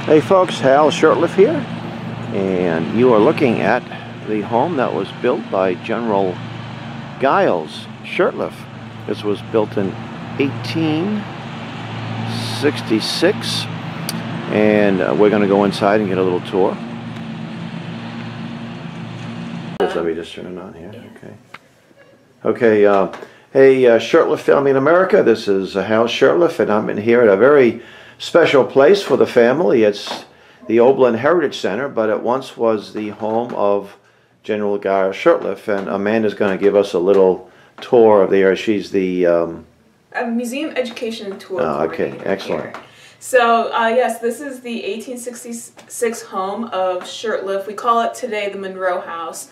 Hey folks, Hal Shurtleff here, and you are looking at the home that was built by General Giles Shurtleff. This was built in 1866, and we're going to go inside and get a little tour. Let me just turn it on here. Okay. Hey, Shurtleff Family in America. This is Hal Shurtleff, and I'm in here at a very special place for the family. It's the Oberlin Heritage Center, but it once was the home of General Giles Shurtleff, and Amanda's going to give us a little tour of there. She's the museum education tour. Okay, excellent. Here. So yes, this is the 1866 home of Shurtleff. We call it today the Monroe House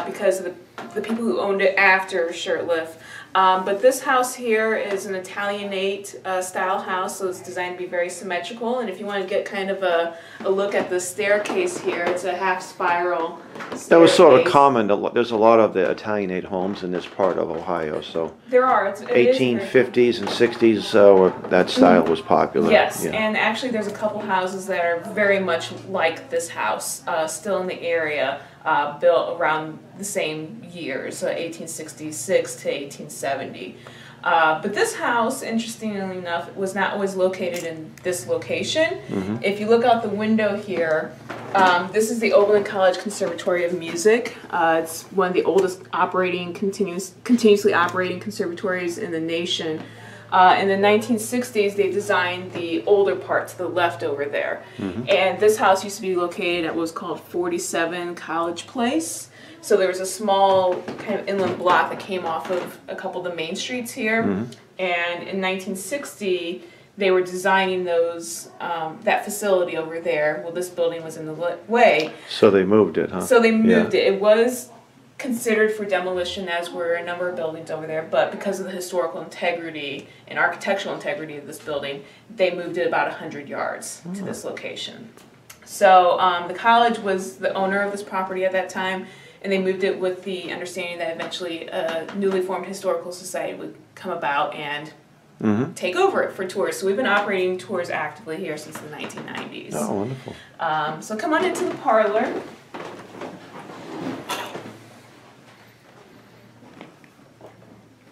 because of the people who owned it after Shurtleff. But this house here is an Italianate style house, so it's designed to be very symmetrical. And if you want to get kind of a look at the staircase here, it's a half spiral staircase. That was sort of common. There's a lot of the Italianate homes in this part of Ohio. So there are. 1850s and 60s, that style was popular. Yes, yeah. And actually there's a couple houses that are very much like this house still in the area. Built around the same years, 1866 to 1870. But this house, interestingly enough, was not always located in this location. If you look out the window here, this is the Oberlin College Conservatory of Music. It's one of the oldest continuously operating conservatories in the nation. In the 1960s, they designed the older part to the left over there. And this house used to be located at what was called 47 College Place. So there was a small kind of inland block that came off of a couple of the main streets here. And in 1960, they were designing those that facility over there. Well, this building was in the way. So they moved it, huh? So they moved it. It was considered for demolition, as were a number of buildings over there, but because of the historical integrity and architectural integrity of this building, they moved it about 100 yards to this location. So the college was the owner of this property at that time, and they moved it with the understanding that eventually a newly formed historical society would come about and take over it for tours. So we've been operating tours actively here since the 1990s. Oh, wonderful. So come on into the parlor.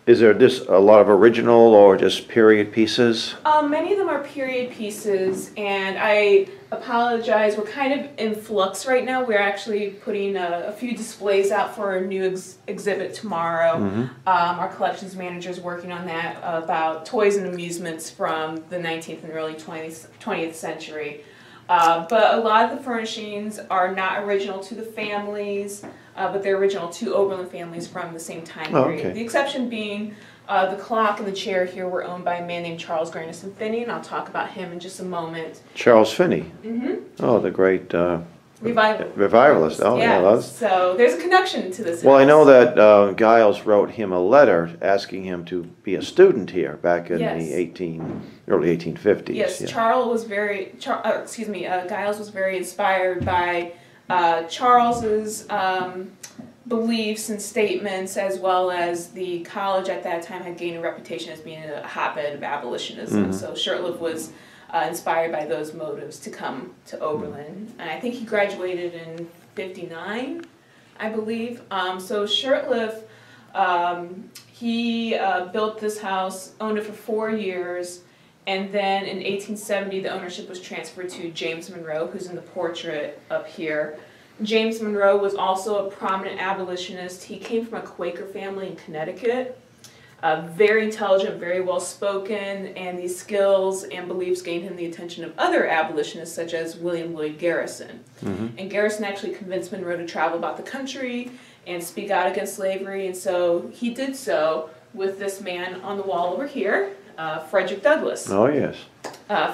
Is there just a lot of original or just period pieces? Many of them are period pieces, and I apologize, we're kind of in flux right now. We're actually putting a few displays out for a new exhibit tomorrow. Our collections manager is working on that about toys and amusements from the 19th and early 20th century. But a lot of the furnishings are not original to the families, but they're original to Oberlin families from the same time period. Okay. The exception being the clock and the chair here were owned by a man named Charles Grandison Finney, and I'll talk about him in just a moment. Charles Finney? Oh, the great revivalist. Oh, yeah. So there's a connection to this Well, house. I know that Giles wrote him a letter asking him to be a student here back in the early 1850s. Yes, Giles was very inspired by Charles's beliefs and statements, as well as the college at that time had gained a reputation as being a hotbed of abolitionism. So Shurtleff was inspired by those motives to come to Oberlin. And I think he graduated in '59, I believe. So Shurtleff, he built this house, owned it for 4 years, and then in 1870 the ownership was transferred to James Monroe, who's in the portrait up here. James Monroe was also a prominent abolitionist. He came from a Quaker family in Connecticut. Very intelligent, very well spoken, and these skills and beliefs gained him the attention of other abolitionists such as William Lloyd Garrison. And Garrison actually convinced Monroe to travel about the country and speak out against slavery, and so he did so with this man on the wall over here, Frederick Douglass. Oh, yes.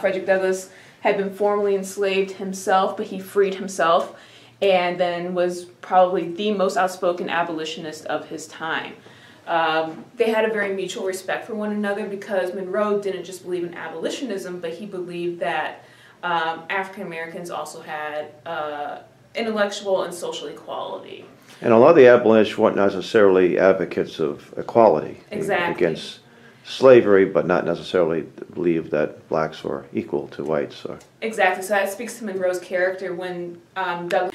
Frederick Douglass had been formerly enslaved himself, but he freed himself, and then was probably the most outspoken abolitionist of his time. They had a very mutual respect for one another because Monroe didn't just believe in abolitionism, but he believed that African Americans also had intellectual and social equality. And a lot of the abolitionists weren't necessarily advocates of equality against slavery, but not necessarily believe that blacks were equal to whites. Or exactly. So that speaks to Monroe's character when Douglas.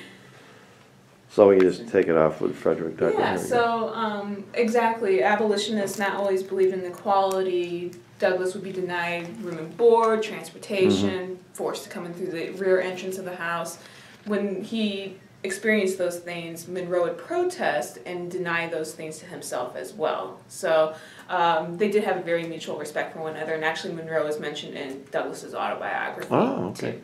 so we just take it off with Frederick Douglass. Yeah. So exactly, abolitionists not always believed in equality. Douglas would be denied room and board, transportation, forced to come in through the rear entrance of the house. When he experienced those things, Monroe would protest and deny those things to himself as well. So they did have a very mutual respect for one another, and actually Monroe is mentioned in Douglas's autobiography. Oh, okay. Too.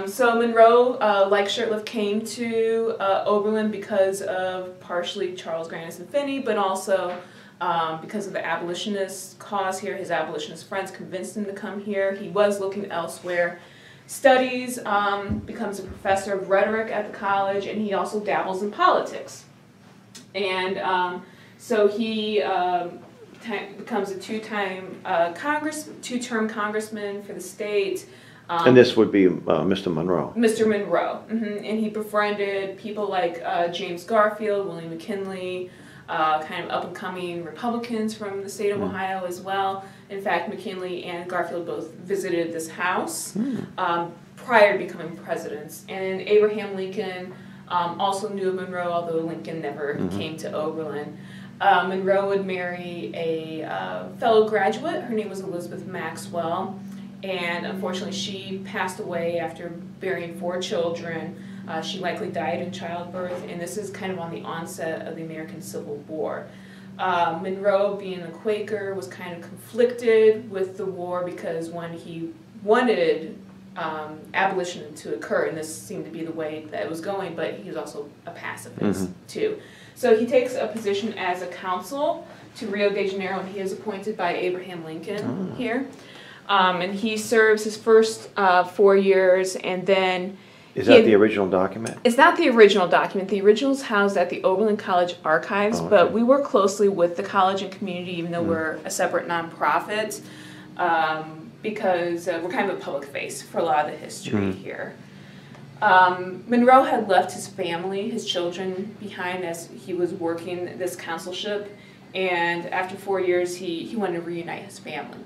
So Monroe, like Shurtleff, came to Oberlin because of partially Charles Grandison Finney, but also because of the abolitionist cause here. His abolitionist friends convinced him to come here. He was looking elsewhere. Studies, becomes a professor of rhetoric at the college, and he also dabbles in politics. And so he becomes a two-term congressman for the state. And this would be Mr. Monroe. Mr. Monroe. And he befriended people like James Garfield, William McKinley, kind of up-and-coming Republicans from the state of Ohio as well. In fact, McKinley and Garfield both visited this house prior to becoming presidents. And Abraham Lincoln also knew of Monroe, although Lincoln never came to Oberlin. Monroe would marry a fellow graduate. Her name was Elizabeth Maxwell. And unfortunately, she passed away after bearing 4 children. She likely died in childbirth, and this is kind of on the onset of the American Civil War. Monroe, being a Quaker, was kind of conflicted with the war because when he wanted abolition to occur, and this seemed to be the way that it was going, but he was also a pacifist too. So he takes a position as a consul to Rio de Janeiro, and he is appointed by Abraham Lincoln here. And he serves his first 4 years, and then... Is that the original document? It's not the original document. The original is housed at the Oberlin College Archives, but we work closely with the college and community, even though we're a separate nonprofit, because we're kind of a public face for a lot of the history here. Monroe had left his family, his children, behind as he was working this consulship, and after 4 years, he wanted to reunite his family.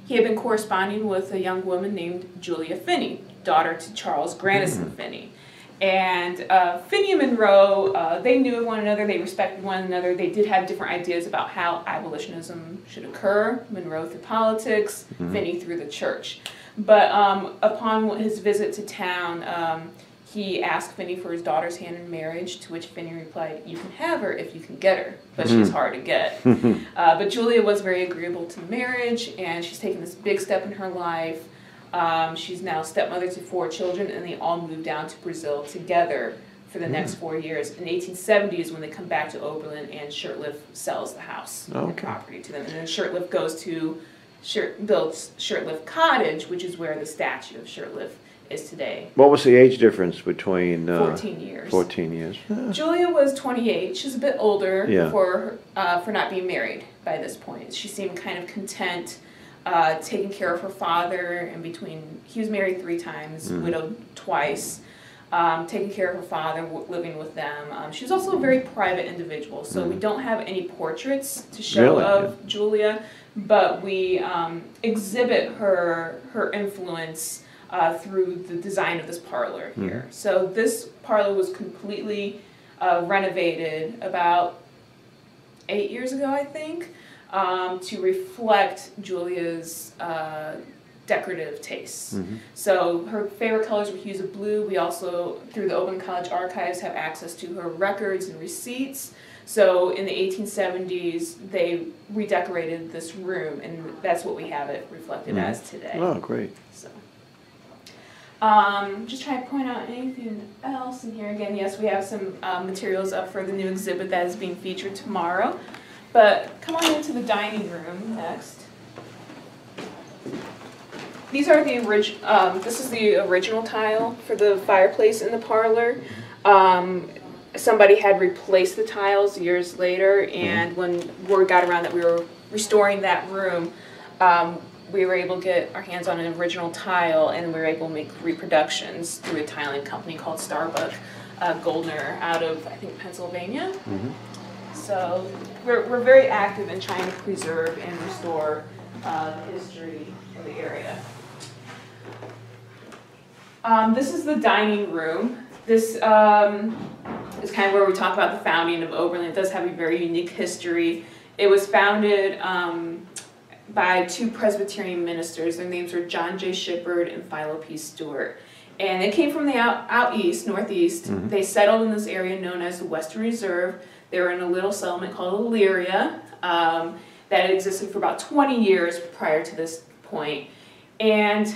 He had been corresponding with a young woman named Julia Finney, daughter to Charles Grandison Finney. And Finney and Monroe, they knew of one another, they respected one another, they did have different ideas about how abolitionism should occur, Monroe through politics, Finney through the church. But upon his visit to town, he asked Finney for his daughter's hand in marriage, to which Finney replied, "You can have her if you can get her, but she's hard to get." But Julia was very agreeable to marriage, and she's taken this big step in her life. She's now stepmother to 4 children, and they all moved down to Brazil together for the next 4 years. In the 1870s, when they come back to Oberlin, and Shurtleff sells the house and property to them. And then Shurtleff goes to builds Shurtleff Cottage, which is where the statue of Shurtleff is today. What was the age difference between... 14 years. 14 years. Julia was 28. She's a bit older for not being married by this point. She seemed kind of content, taking care of her father, and he was married 3 times, widowed twice, taking care of her father, living with them. She was also a very private individual, so we don't have any portraits to show of Julia, but we exhibit her influence through the design of this parlor here. So this parlor was completely renovated about 8 years ago, I think, to reflect Julia's decorative tastes. So her favorite colors were hues of blue. We also, through the Oberlin College Archives, have access to her records and receipts. So in the 1870s, they redecorated this room, and that's what we have it reflected as today. Oh, great. So, just trying to point out anything else in here. Again, yes, we have some materials up for the new exhibit that is being featured tomorrow. But come on into the dining room next. These are the this is the original tile for the fireplace in the parlor. Somebody had replaced the tiles years later, and when word got around that we were restoring that room, we were able to get our hands on an original tile, and we were able to make reproductions through a tiling company called Starbuck Goldner out of, I think, Pennsylvania. So we're very active in trying to preserve and restore the history of the area. This is the dining room. This is kind of where we talk about the founding of Oberlin. It does have a very unique history. It was founded by two Presbyterian ministers. Their names were John J. Shippard and Philo P. Stewart. And they came from the out east, northeast. Mm-hmm. They settled in this area known as the Western Reserve. They were in a little settlement called Elyria that had existed for about 20 years prior to this point. And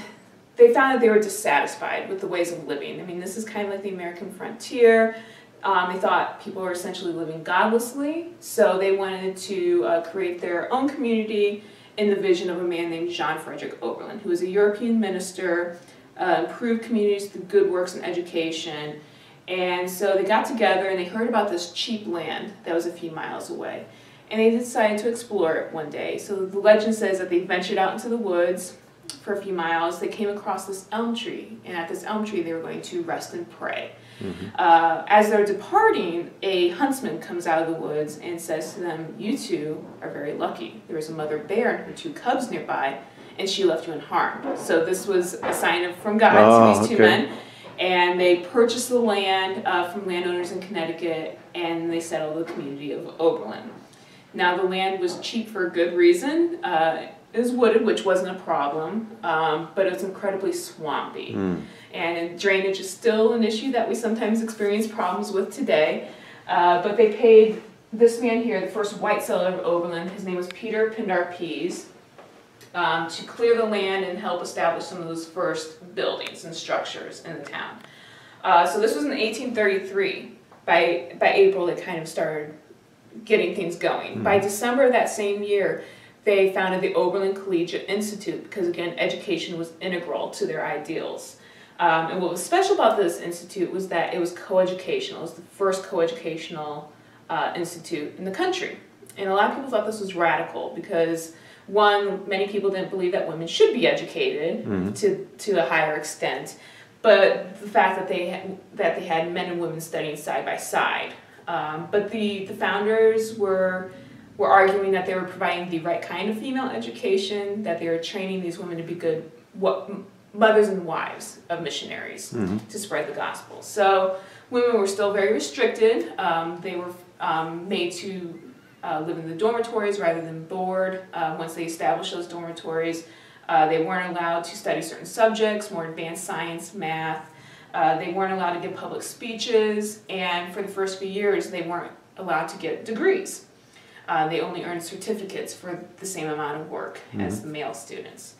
they found that they were dissatisfied with the ways of living. I mean, this is kind of like the American frontier. They thought people were essentially living godlessly, so they wanted to create their own community in the vision of a man named John Frederick Oberlin, who was a European minister, improved communities through good works and education. And so they got together and they heard about this cheap land that was a few miles away. And they decided to explore it one day. So the legend says that they ventured out into the woods for a few miles. They came across this elm tree, and at this elm tree they were going to rest and pray. Mm-hmm. As they're departing, a huntsman comes out of the woods and says to them, "You two are very lucky. There was a mother bear and her two cubs nearby, and she left you unharmed." So this was a sign from God to these two men. And they purchased the land from landowners in Connecticut, and they settled the community of Oberlin. Now the land was cheap for a good reason. It was wooded, which wasn't a problem, but it was incredibly swampy. Mm. And drainage is still an issue that we sometimes experience problems with today. But they paid this man here, the first white settler of Oberlin, his name was Peter Pindar Pease, to clear the land and help establish some of those first buildings and structures in the town. So this was in 1833. By April, they kind of started getting things going. Mm. By December of that same year, they founded the Oberlin Collegiate Institute because, again, education was integral to their ideals. And what was special about this institute was that it was coeducational. It was the first coeducational institute in the country. And a lot of people thought this was radical because, one, many people didn't believe that women should be educated to a higher extent, but the fact that they had men and women studying side by side. But the founders were arguing that they were providing the right kind of female education, that they were training these women to be good mothers and wives of missionaries to spread the gospel. So women were still very restricted. They were made to live in the dormitories rather than board. Once they established those dormitories, they weren't allowed to study certain subjects, more advanced science, math. They weren't allowed to give public speeches, and for the first few years, they weren't allowed to get degrees. They only earned certificates for the same amount of work as the male students.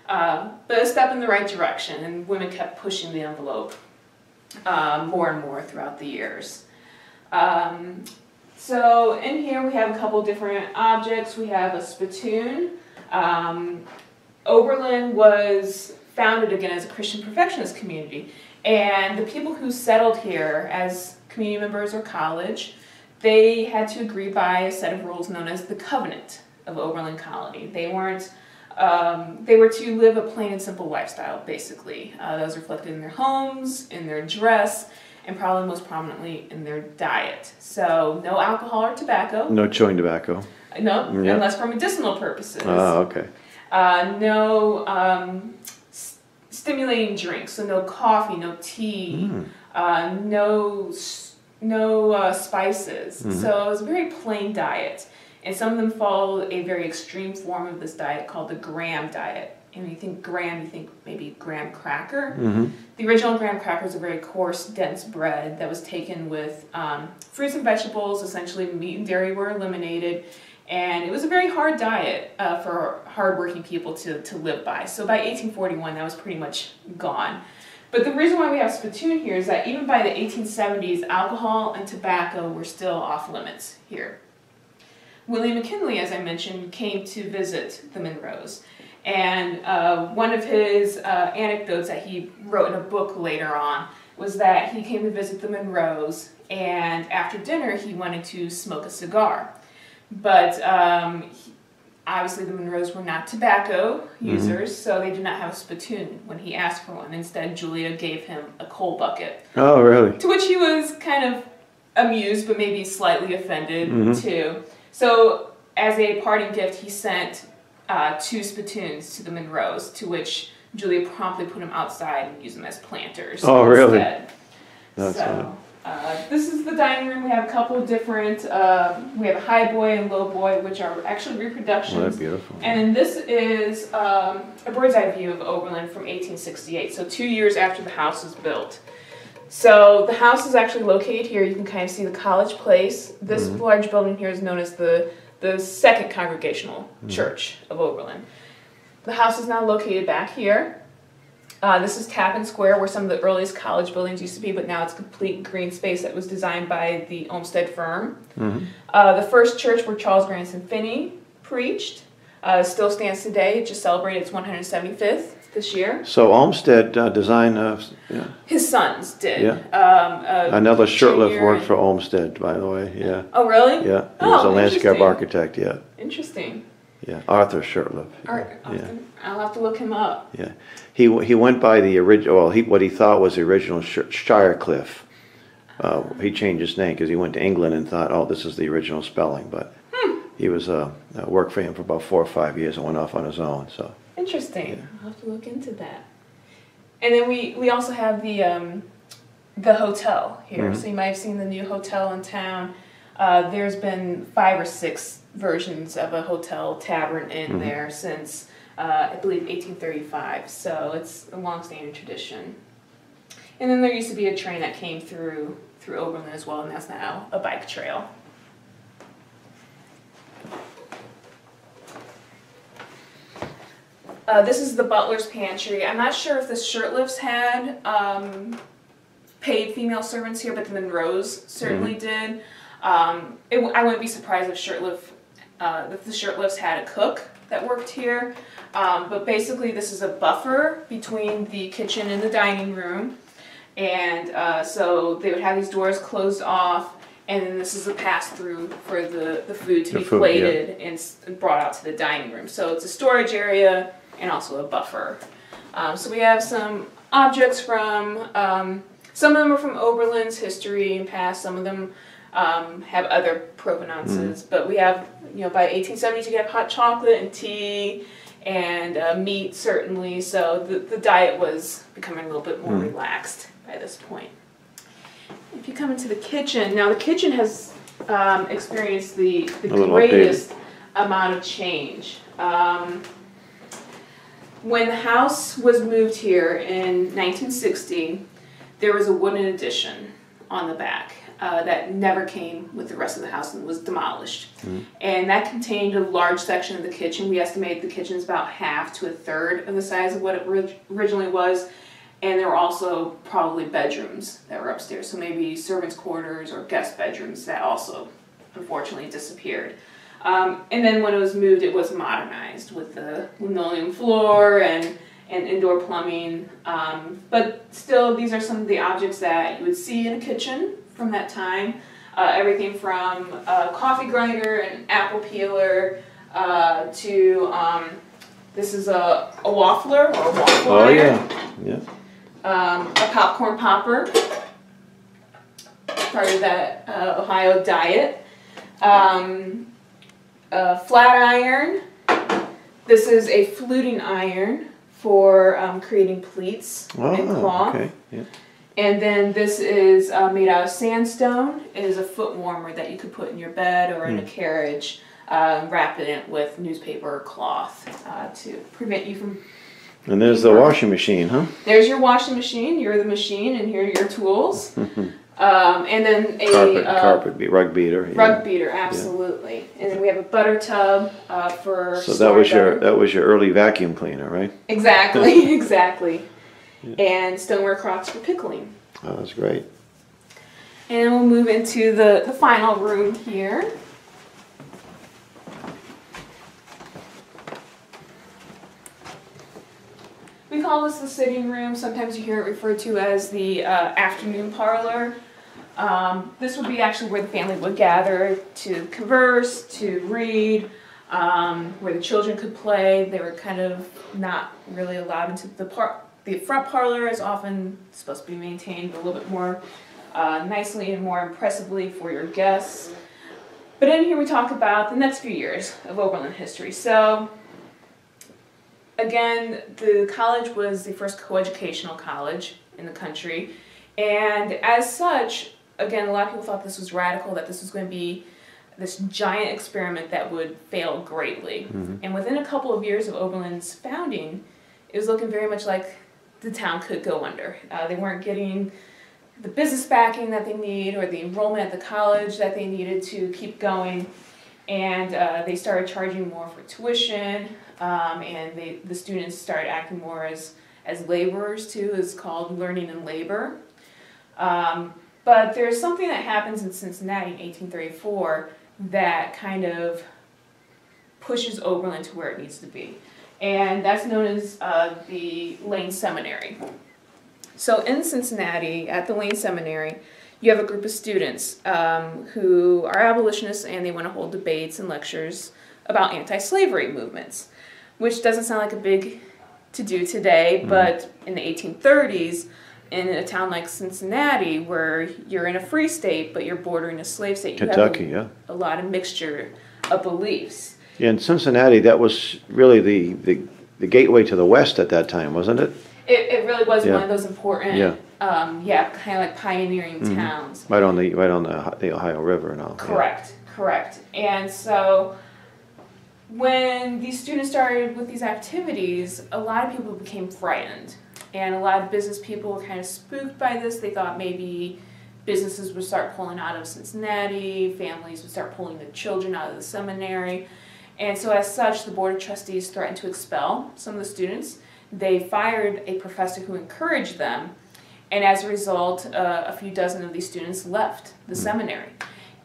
But a step in the right direction, and women kept pushing the envelope more and more throughout the years. So in here we have a couple different objects. We have a spittoon. Oberlin was founded again as a Christian perfectionist community, and the people who settled here as community members or college, they had to agree by a set of rules known as the Covenant of Oberlin Colony. They were to live a plain and simple lifestyle, basically. That was reflected in their homes, in their dress, and probably most prominently in their diet. So no alcohol or tobacco. No chewing tobacco. No, yep. Unless for medicinal purposes. Oh, okay. No stimulating drinks, so no coffee, no tea, no spices. So it was a very plain diet. And some of them followed a very extreme form of this diet called the graham diet. And when you think graham, you think maybe graham cracker. The original graham cracker is a very coarse, dense bread that was taken with fruits and vegetables. Essentially, meat and dairy were eliminated. And it was a very hard diet for hardworking people to live by. So by 1841, that was pretty much gone. But the reason why we have spittoon here is that even by the 1870s, alcohol and tobacco were still off limits here. William McKinley, as I mentioned, came to visit the Monroes. And one of his anecdotes that he wrote in a book later on was that he came to visit the Monroes, and after dinner he wanted to smoke a cigar. But obviously the Monroes were not tobacco users, so they did not have a spittoon when he asked for one. Instead, Julia gave him a coal bucket. Oh, really? To which he was kind of amused, but maybe slightly offended too. So as a parting gift, he sent 2 spittoons to the Monroes, to which Julia promptly put them outside and used them as planters. Oh, really? Instead. That's So this is the dining room. We have a couple of different, we have a high boy and low boy, which are actually reproductions. Oh, that's beautiful. And then this is a bird's eye view of Oberlin from 1868, so 2 years after the house was built. So the house is actually located here. You can kind of see the College Place. This large building here is known as the Second Congregational Church of Oberlin. The house is now located back here. This is Tappan Square, where some of the earliest college buildings used to be, but now it's complete green space that was designed by the Olmsted firm. The first church where Charles Grandison Finney preached still stands today. It just celebrated its 175th this year. So Olmsted designed, His sons did. Yeah. Another Shurtleff junior worked for Olmsted, by the way. Yeah. Oh, really? Yeah. He was a landscape interesting. architect. Yeah. Interesting. Yeah. Arthur Shurtleff. I'll have to look him up. Yeah. He went by the original. Well, what he thought was the original Shirecliffe. He changed his name because he went to England and thought, oh, this is the original spelling. But he was worked for him for about 4 or 5 years and went off on his own. So. Interesting. Yeah. I'll have to look into that. And then we also have the hotel here. So you might have seen the new hotel in town. There's been 5 or 6 versions of a hotel tavern in there since I believe 1835. So it's a long-standing tradition. And then there used to be a train that came through Oberlin as well, and that's now a bike trail. This is the Butlers Pantry. I'm not sure if the Shurtleffs had paid female servants here, but the Monroes certainly did. I wouldn't be surprised if the Shurtleffs had a cook that worked here. But basically this is a buffer between the kitchen and the dining room. And so they would have these doors closed off, and then this is a pass-through for the food to be plated and brought out to the dining room. So it's a storage area and also a buffer. So we have some objects from, some of them are from Oberlin's history and past, some of them have other provenances, but we have, by 1870s you have hot chocolate and tea and meat certainly, so the diet was becoming a little bit more relaxed by this point. If you come into the kitchen, now the kitchen has experienced the greatest amount of change. When the house was moved here in 1960, there was a wooden addition on the back that never came with the rest of the house and was demolished. And that contained a large section of the kitchen. We estimate the kitchen is about half to a third of the size of what it originally was. And there were also probably bedrooms that were upstairs, so maybe servants' quarters or guest bedrooms that also unfortunately disappeared. And then when it was moved, it was modernized with the linoleum floor and indoor plumbing. But still, these are some of the objects that you would see in a kitchen from that time. Everything from a coffee grinder and apple peeler to this is a waffler or a waffle iron. Yeah. A popcorn popper, part of that Ohio diet. A flat iron. This is a fluting iron for creating pleats and cloth. Okay. Yeah. And then this is made out of sandstone. It is a foot warmer that you could put in your bed or in a carriage, wrapping it with newspaper or cloth to prevent you from. And there's the washing machine, huh? There's your washing machine. You're the machine, and here are your tools. And then a rug beater. Rug beater, absolutely. Yeah. And then we have a butter tub for. So that was your early vacuum cleaner, right? Exactly, exactly. Yeah. And stoneware crocks for pickling. Oh, that's great. And we'll move into the final room here. We call this the sitting room. Sometimes you hear it referred to as the afternoon parlor. This would be actually where the family would gather to converse, to read, where the children could play. They were kind of not really allowed into the front parlor is often supposed to be maintained a little bit more nicely and more impressively for your guests. But in here we talk about the next few years of Oberlin history. So, again, the college was the first coeducational college in the country. And as such, again, a lot of people thought this was radical, that this was going to be this giant experiment that would fail greatly. And within a couple of years of Oberlin's founding, it was looking very much like the town could go under. They weren't getting the business backing that they need or the enrollment at the college that they needed to keep going. And they started charging more for tuition, and the students started acting more as laborers too. It's called learning and labor. But there's something that happens in Cincinnati in 1834 that kind of pushes Oberlin to where it needs to be. And that's known as the Lane Seminary. So in Cincinnati, at the Lane Seminary, you have a group of students who are abolitionists, and they want to hold debates and lectures about anti-slavery movements, which doesn't sound like a big to-do today, but in the 1830s, in a town like Cincinnati, where you're in a free state, but you're bordering a slave state, you Kentucky, have a lot of mixture of beliefs. Yeah, in Cincinnati, that was really the gateway to the West at that time, wasn't it? It really was one of those important, kind of like pioneering towns. Right on the Ohio River and all. Correct, correct. And so when these students started with these activities, a lot of people became frightened. And a lot of business people were kind of spooked by this. They thought maybe businesses would start pulling out of Cincinnati, families would start pulling their children out of the seminary. And so as such, the Board of Trustees threatened to expel some of the students. They fired a professor who encouraged them, and as a result, a few dozen of these students left the seminary.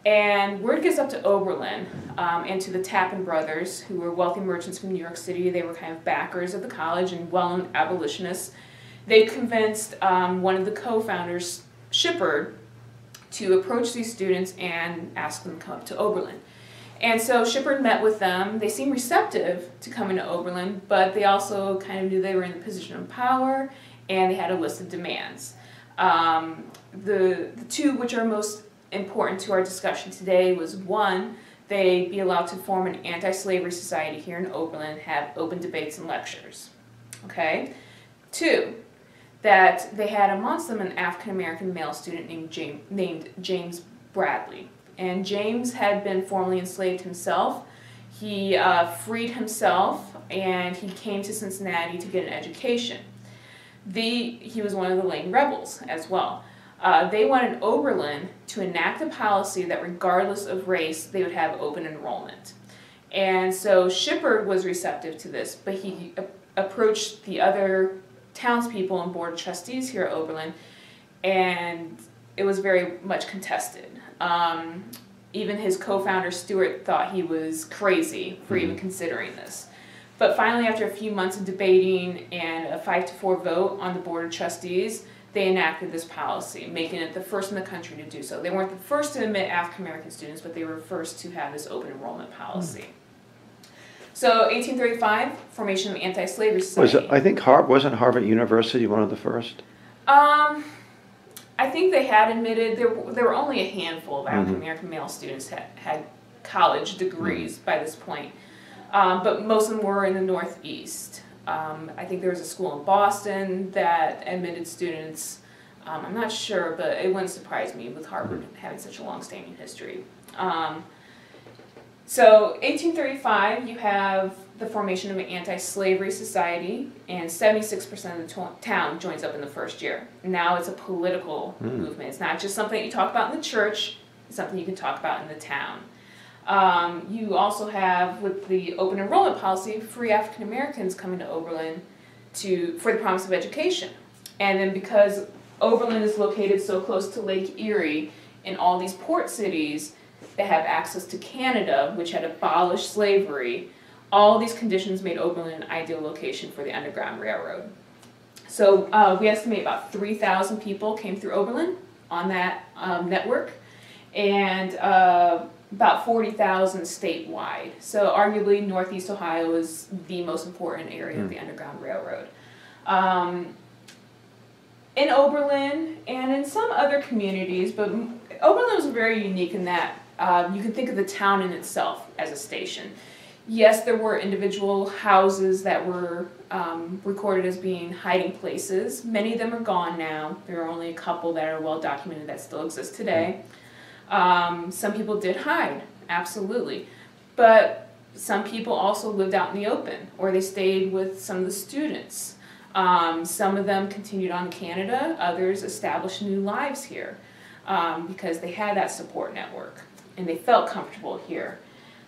And word gets up to Oberlin and to the Tappan brothers, who were wealthy merchants from New York City. They were kind of backers of the college and well-known abolitionists. They convinced one of the co-founders, Shippard, to approach these students and ask them to come up to Oberlin. And so Shippard met with them. They seemed receptive to coming to Oberlin, but they also kind of knew they were in the position of power, and they had a list of demands. The two which are most important to our discussion today was, one, they be allowed to form an anti-slavery society here in Oberlin, have open debates and lectures. Okay? Two, that they had amongst them an African-American male student named James Bradley. And James had been formerly enslaved himself. He freed himself, and he came to Cincinnati to get an education. He was one of the Lane rebels as well. They wanted Oberlin to enact a policy that regardless of race, they would have open enrollment. And so Shippard was receptive to this, but he approached the other townspeople and Board of Trustees here at Oberlin, and it was very much contested. Even his co-founder, Stewart, thought he was crazy for even considering this. But finally, after a few months of debating and a 5-4 vote on the Board of Trustees, they enacted this policy, making it the first in the country to do so. They weren't the first to admit African-American students, but they were first to have this open enrollment policy. So 1835, formation of anti-slavery society. I think wasn't Harvard University one of the first? I think they had admitted there were only a handful of African-American male students had college degrees by this point, but most of them were in the Northeast. I think there was a school in Boston that admitted students. I'm not sure, but it wouldn't surprise me with Harvard having such a long-standing history. So 1835, you have the formation of an anti-slavery society, and 76% of the town joins up in the first year. Now it's a political movement. It's not just something that you talk about in the church, it's something you can talk about in the town. You also have, with the open enrollment policy, free African Americans coming to Oberlin for the promise of education. And then because Oberlin is located so close to Lake Erie, in all these port cities that have access to Canada, which had abolished slavery, all these conditions made Oberlin an ideal location for the Underground Railroad. So we estimate about 3,000 people came through Oberlin on that network, and about 40,000 statewide. So arguably Northeast Ohio is the most important area of the Underground Railroad. in Oberlin and in some other communities, but Oberlin was very unique in that you can think of the town in itself as a station. Yes, there were individual houses that were recorded as being hiding places. Many of them are gone now. There are only a couple that are well documented that still exist today. Some people did hide, absolutely. But some people also lived out in the open, or they stayed with some of the students. Some of them continued on to Canada, others established new lives here because they had that support network and they felt comfortable here.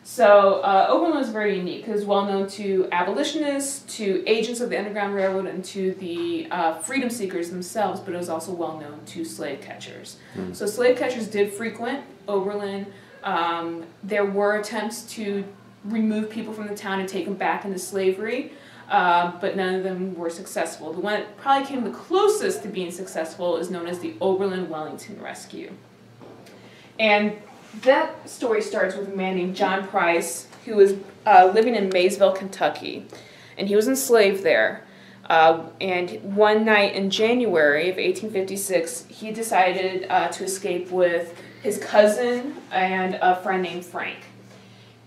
So Oberlin was very unique. It was well known to abolitionists, to agents of the Underground Railroad, and to the freedom seekers themselves, but it was also well known to slave catchers. So slave catchers did frequent Oberlin. There were attempts to remove people from the town and take them back into slavery, but none of them were successful. The one that probably came the closest to being successful is known as the Oberlin Wellington Rescue. And that story starts with a man named John Price, who was living in Maysville, Kentucky, and he was enslaved there. And one night in January of 1856, he decided to escape with his cousin and a friend named Frank.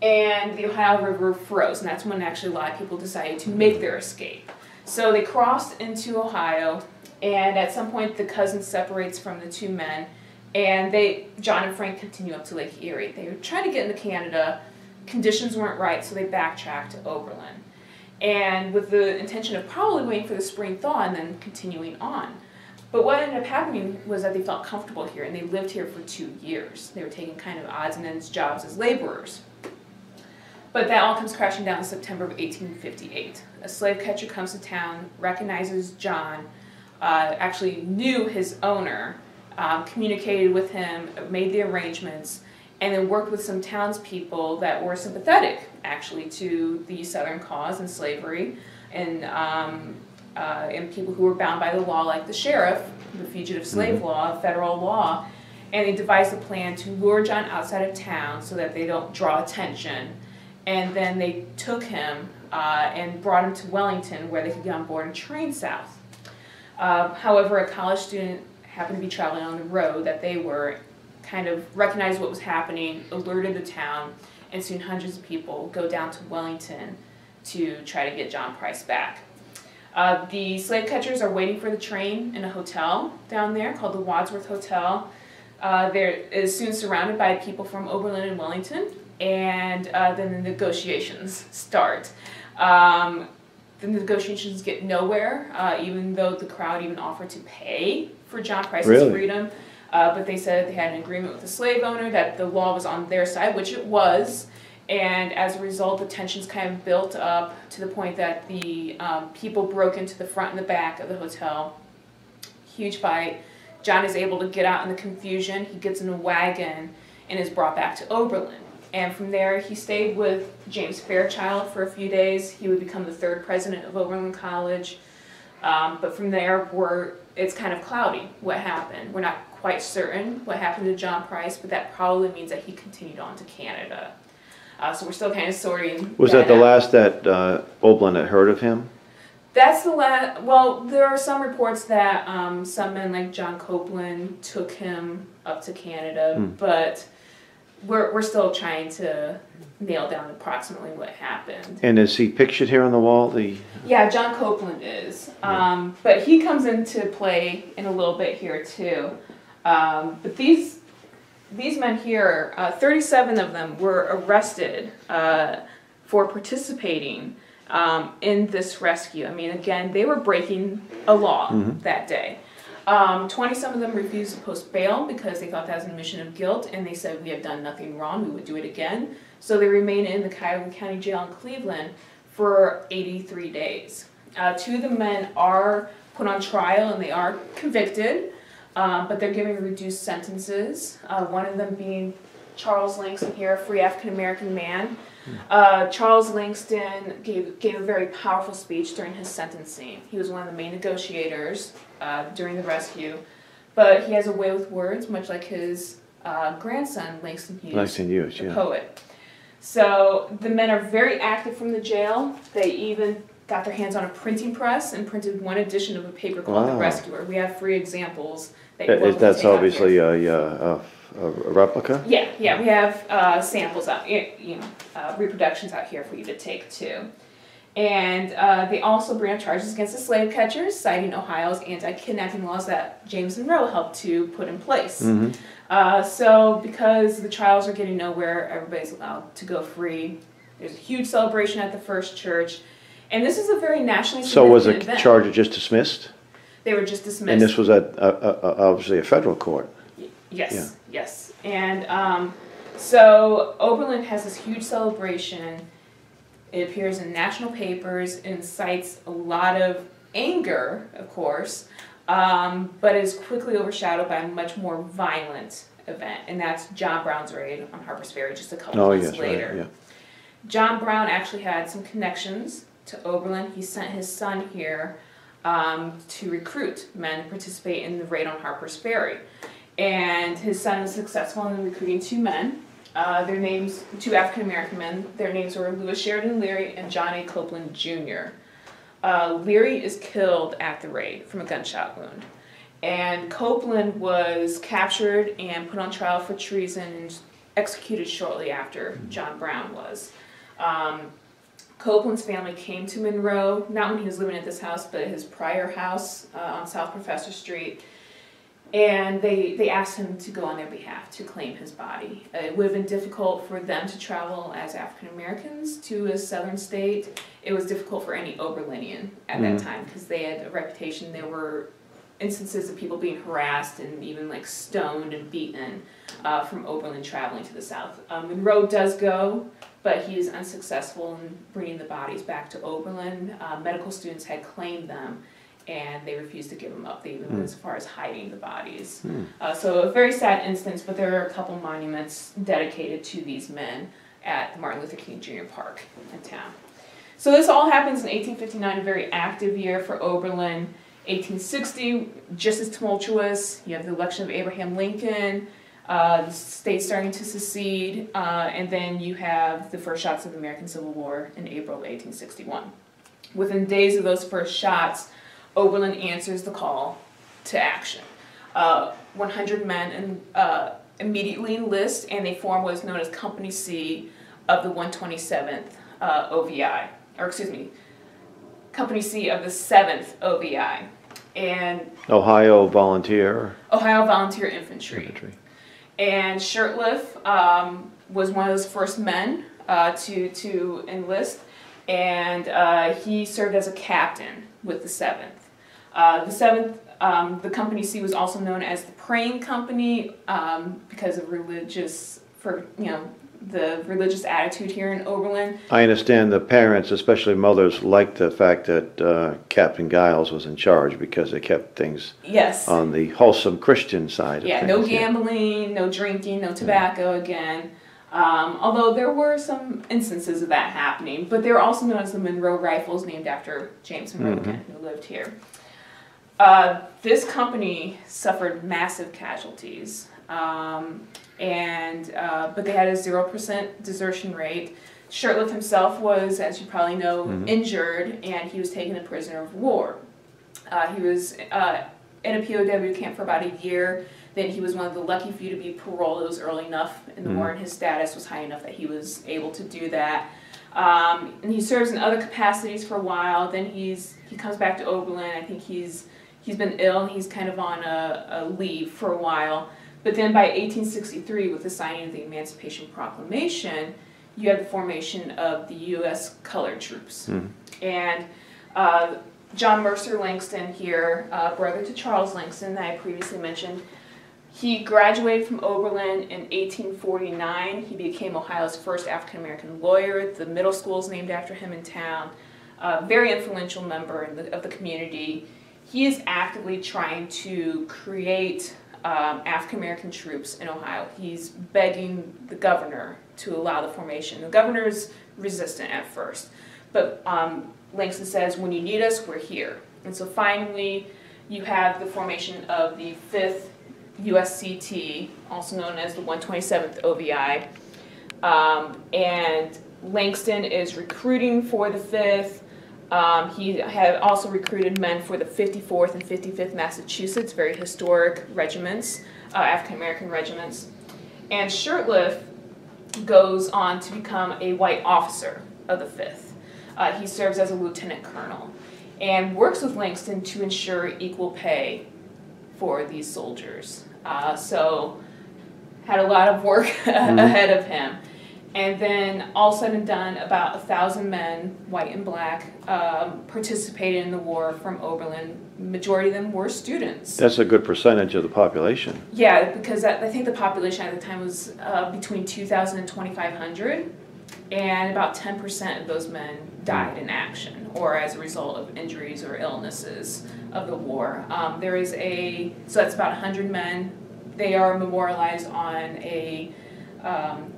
And the Ohio River froze, and that's when actually a lot of people decided to make their escape. So they crossed into Ohio, and at some point the cousin separates from the two men, and John and Frank continue up to Lake Erie. They were trying to get into Canada. Conditions weren't right, so they backtracked to Oberlin. And with the intention of probably waiting for the spring thaw and then continuing on. But what ended up happening was that they felt comfortable here, and they lived here for 2 years. They were taking kind of odds and ends jobs as laborers. But that all comes crashing down in September of 1858. A slave catcher comes to town, recognizes John, actually knew his owner, communicated with him, made the arrangements, and then worked with some townspeople that were sympathetic, actually, to the Southern cause and slavery, and people who were bound by the law, like the sheriff, the fugitive slave law, federal law, and they devised a plan to lure John outside of town so that they don't draw attention. And then they took him and brought him to Wellington, where they could get on board and train south. However, a college student happened to be traveling on the road that they were, kind of recognized what was happening, alerted the town, and soon hundreds of people go down to Wellington to try to get John Price back. The slave catchers are waiting for the train in a hotel down there called the Wadsworth Hotel. There is soon surrounded by people from Oberlin and Wellington, and then the negotiations start. The negotiations get nowhere, even though the crowd even offered to pay for John Price's freedom. But they said they had an agreement with the slave owner that the law was on their side, which it was. And as a result, the tensions kind of built up to the point that the people broke into the front and the back of the hotel. Huge fight. John is able to get out in the confusion. He gets in a wagon and is brought back to Oberlin. And from there, he stayed with James Fairchild for a few days. He would become the 3rd president of Oberlin College. But from there, it's kind of cloudy what happened. We're not quite certain what happened to John Price, but that probably means that he continued on to Canada. So we're still kind of sorting. Was that the last that Oberlin had heard of him? That's the last. Well, there are some reports that some men like John Copeland took him up to Canada, but we're still trying to nail down approximately what happened. And is he pictured here on the wall? Yeah, John Copeland is. But he comes into play in a little bit here too. But these men here, 37 of them were arrested for participating in this rescue. I mean, again, they were breaking a law that day. 20-some of them refused to post bail because they thought that was an admission of guilt, and they said, we have done nothing wrong, we would do it again. So they remained in the Cuyahoga County Jail in Cleveland for 83 days. 2 of the men are put on trial and they are convicted, but they're given reduced sentences. One of them being Charles Langston here, a free African-American man. Charles Langston gave a very powerful speech during his sentencing. He was one of the main negotiators during the rescue, but he has a way with words, much like his grandson, Langston Hughes, the poet. So the men are very active from the jail. They even got their hands on a printing press and printed one edition of a paper called The Rescuer. We have 3 examples. That's obviously a replica? Yeah, we have samples out, reproductions out here for you to take too. And they also bring up charges against the slave catchers, citing Ohio's anti-kidnapping laws that James Monroe helped to put in place. So because the trials are getting nowhere, everybody's allowed to go free. There's a huge celebration at the First Church. And this is a very nationally significant event. So was the charge just dismissed? They were just dismissed. And this was at obviously a federal court. Yes, yes. And so Oberlin has this huge celebration. It appears in national papers, incites a lot of anger, of course, but is quickly overshadowed by a much more violent event, and that's John Brown's raid on Harper's Ferry just a couple months later. Right, yeah. John Brown actually had some connections to Oberlin. He sent his son here to recruit men to participate in the raid on Harper's Ferry. And his son was successful in recruiting 2 men. Their names, 2 African-American men. Their names were Lewis Sheridan Leary and John A. Copeland Jr. Leary is killed at the raid from a gunshot wound. And Copeland was captured and put on trial for treason and executed shortly after John Brown was. Copeland's family came to Monroe, not when he was living at this house, but at his prior house on South Professor Street. And they asked him to go on their behalf to claim his body. It would have been difficult for them to travel as African Americans to a southern state. It was difficult for any Oberlinian at that time because they had a reputation. There were instances of people being harassed and even like stoned and beaten from Oberlin traveling to the south. Monroe does go, but he is unsuccessful in bringing the bodies back to Oberlin. Medical students had claimed them, and they refused to give them up. They even went as far as hiding the bodies. So a very sad instance, but there are a couple monuments dedicated to these men at the Martin Luther King Jr. Park in town. So this all happens in 1859, a very active year for Oberlin. 1860, just as tumultuous. You have the election of Abraham Lincoln, the state starting to secede, and then you have the first shots of the American Civil War in April of 1861. Within days of those first shots, Oberlin answers the call to action. 100 men immediately enlist, and they form what is known as Company C of the 127th OVI, or excuse me, Company C of the 7th OVI. And Ohio Volunteer Infantry. And Shurtleff was one of those first men to enlist, and he served as a captain with the 7th. The 7th, the Company C was also known as the Praying Company because of the religious attitude here in Oberlin. I understand the parents, especially mothers, liked the fact that Captain Giles was in charge because they kept things on the wholesome Christian side of things. No gambling, no drinking, no tobacco again. Although there were some instances of that happening, but they were also known as the Monroe Rifles, named after James Monroe again, who lived here. This company suffered massive casualties. But they had a 0% desertion rate. Shurtleff himself was, as you probably know, injured, and he was taken a prisoner of war. He was in a POW camp for about a year. Then he was one of the lucky few to be paroled. It was early enough in the war, and his status was high enough that he was able to do that. And he serves in other capacities for a while. Then he comes back to Oberlin. I think he's been ill, and he's kind of on a leave for a while. But then by 1863, with the signing of the Emancipation Proclamation, you had the formation of the U.S. Colored Troops. And John Mercer Langston here, brother to Charles Langston that I previously mentioned, he graduated from Oberlin in 1849. He became Ohio's first African-American lawyer. The middle school is named after him in town. Very influential member of the community. He is actively trying to create African-American troops in Ohio. He's begging the governor to allow the formation. The governor's resistant at first, but Langston says, when you need us, we're here. And so finally, you have the formation of the 5th USCT, also known as the 127th OVI, and Langston is recruiting for the 5th. He had also recruited men for the 54th and 55th Massachusetts, very historic regiments, African-American regiments. And Shurtleff goes on to become a white officer of the 5th. He serves as a lieutenant colonel and works with Langston to ensure equal pay for these soldiers. So had a lot of work ahead of him. And then, all said and done, about 1,000 men, white and black, participated in the war from Oberlin. Majority of them were students. That's a good percentage of the population. Yeah, because I think the population at the time was between 2,000 and 2,500, and about 10% of those men died in action or as a result of injuries or illnesses of the war. So that's about 100 men. They are memorialized on a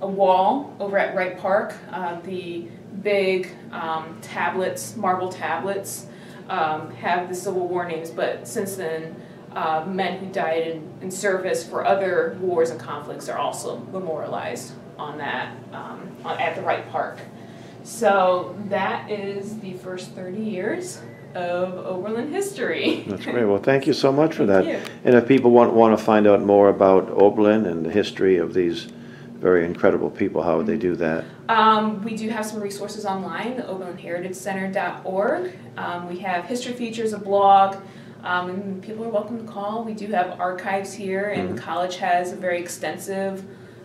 wall over at Wright Park. The big tablets, marble tablets, have the Civil War names, but since then, men who died in service for other wars and conflicts are also memorialized on that, at the Wright Park. So that is the first 30 years of Oberlin history. That's great. Well, thank you so much for that. Thank you. And if people want to find out more about Oberlin and the history of these very incredible people, how would they do that? We do have some resources online, the OberlinHeritageCenter.org. We have history features, a blog, and people are welcome to call. We do have archives here, and the college has a very extensive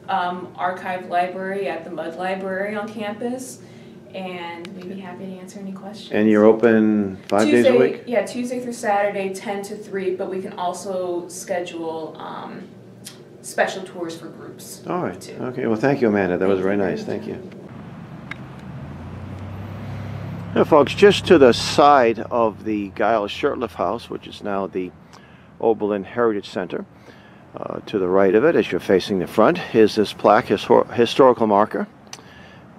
archive library at the Mudd Library on campus, and we'd be happy to answer any questions. And you're open 5 days a week? Yeah, Tuesday through Saturday, 10 to 3, but we can also schedule special tours for groups. All right. Too. Okay. Well, thank you, Amanda. That was very nice. Thank you. Now, folks, just to the side of the Giles Shurtleff house, which is now the Oberlin Heritage Center, to the right of it, as you're facing the front, is this plaque, historical marker.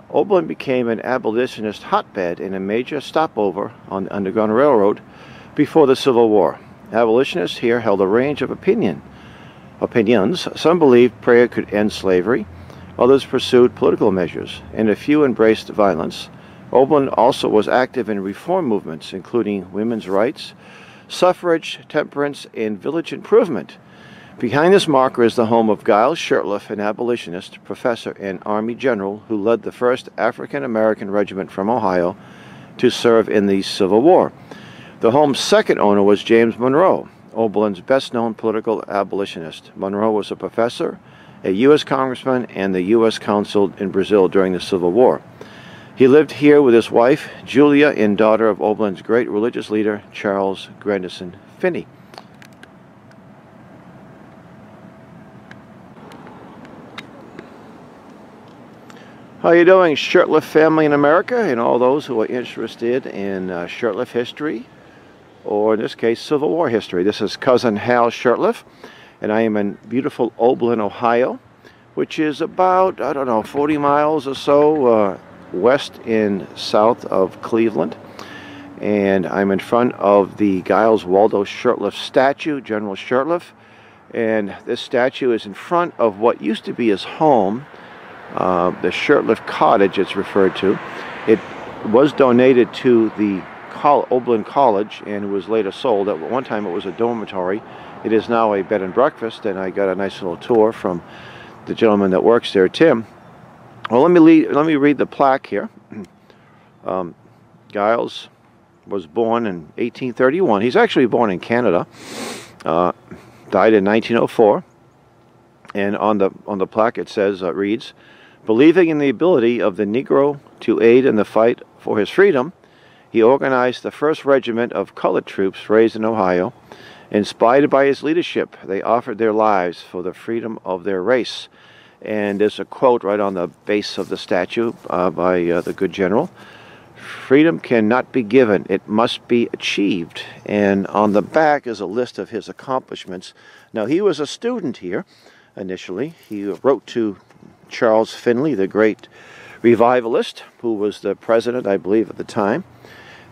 Oberlin became an abolitionist hotbed and a major stopover on the Underground Railroad before the Civil War. Abolitionists here held a range of opinions. Some believed prayer could end slavery, others pursued political measures, and a few embraced violence. Oberlin also was active in reform movements, including women's rights, suffrage, temperance, and village improvement. Behind this marker is the home of Giles Shurtleff, an abolitionist, professor, and Army general who led the 1st African-American Regiment from Ohio to serve in the Civil War. The home's second owner was James Monroe, Oberlin's best-known political abolitionist. Monroe was a professor, a U.S. congressman, and the U.S. consul in Brazil during the Civil War. He lived here with his wife, Julia, and daughter of Oberlin's great religious leader, Charles Grandison Finney. How are you doing, Shurtleff family in America, and all those who are interested in Shurtleff history, or in this case, Civil War history? This is Cousin Hal Shurtleff, and I am in beautiful Oberlin, Ohio, which is about, 40 miles or so west and south of Cleveland. And I'm in front of the Giles Waldo Shurtleff statue, General Shurtleff. And this statue is in front of what used to be his home, the Shurtleff Cottage it's referred to. It was donated to the Oberlin College and was later sold. At one time it was a dormitory. It is now a bed and breakfast, and I got a nice little tour from the gentleman that works there, Tim. Well, let me read the plaque here. Giles was born in 1831. He's actually born in Canada. Died in 1904. And on the plaque it says, reads, "Believing in the ability of the Negro to aid in the fight for his freedom, he organized the 1st Regiment of colored troops raised in Ohio. Inspired by his leadership, they offered their lives for the freedom of their race." And there's a quote right on the base of the statue by the good general. "Freedom cannot be given, it must be achieved." And on the back is a list of his accomplishments. Now, he was a student here initially. He wrote to Charles Finney, the great revivalist, who was the president, I believe, at the time.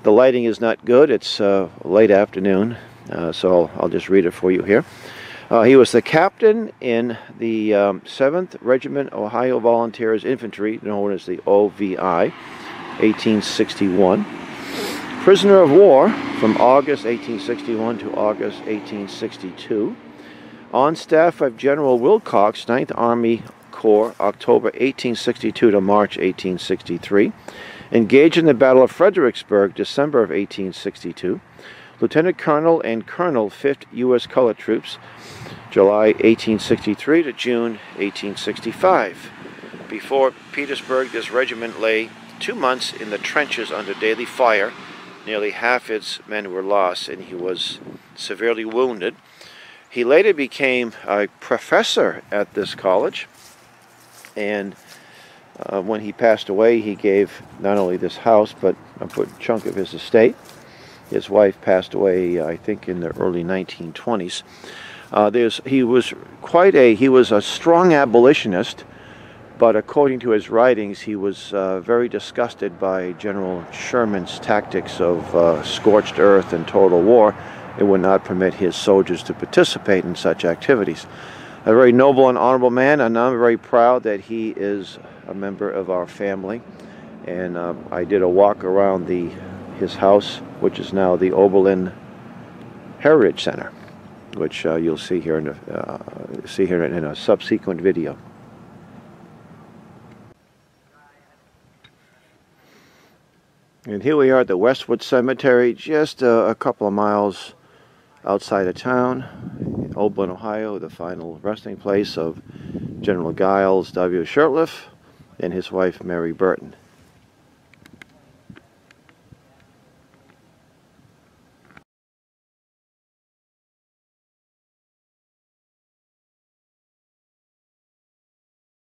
The lighting is not good. It's late afternoon, so I'll just read it for you here. He was the captain in the 7th Regiment Ohio Volunteers Infantry, known as the OVI, 1861. prisoner of war from August 1861 to August 1862. On staff of General Wilcox, 9th Army Corps, October 1862 to March 1863. Engaged in the Battle of Fredericksburg, December of 1862. Lieutenant Colonel and Colonel, 5th U.S. Colored Troops, July 1863 to June 1865. Before Petersburg, this regiment lay 2 months in the trenches under daily fire. Nearly half its men were lost, and he was severely wounded. He later became a professor at this college, and when he passed away, he gave not only this house, but a good chunk of his estate. His wife passed away, I think, in the early 1920s. He was a strong abolitionist, but according to his writings, he was very disgusted by General Sherman's tactics of scorched earth and total war. It would not permit his soldiers to participate in such activities. A very noble and honorable man, and I'm very proud that he is a member of our family. And I did a walk around his house, which is now the Oberlin Heritage Center, which you'll see here in a subsequent video. And here we are at the Westwood Cemetery, just a couple of miles outside of town, Oberlin, Ohio, the final resting place of General Giles W. Shurtleff and his wife Mary Burton.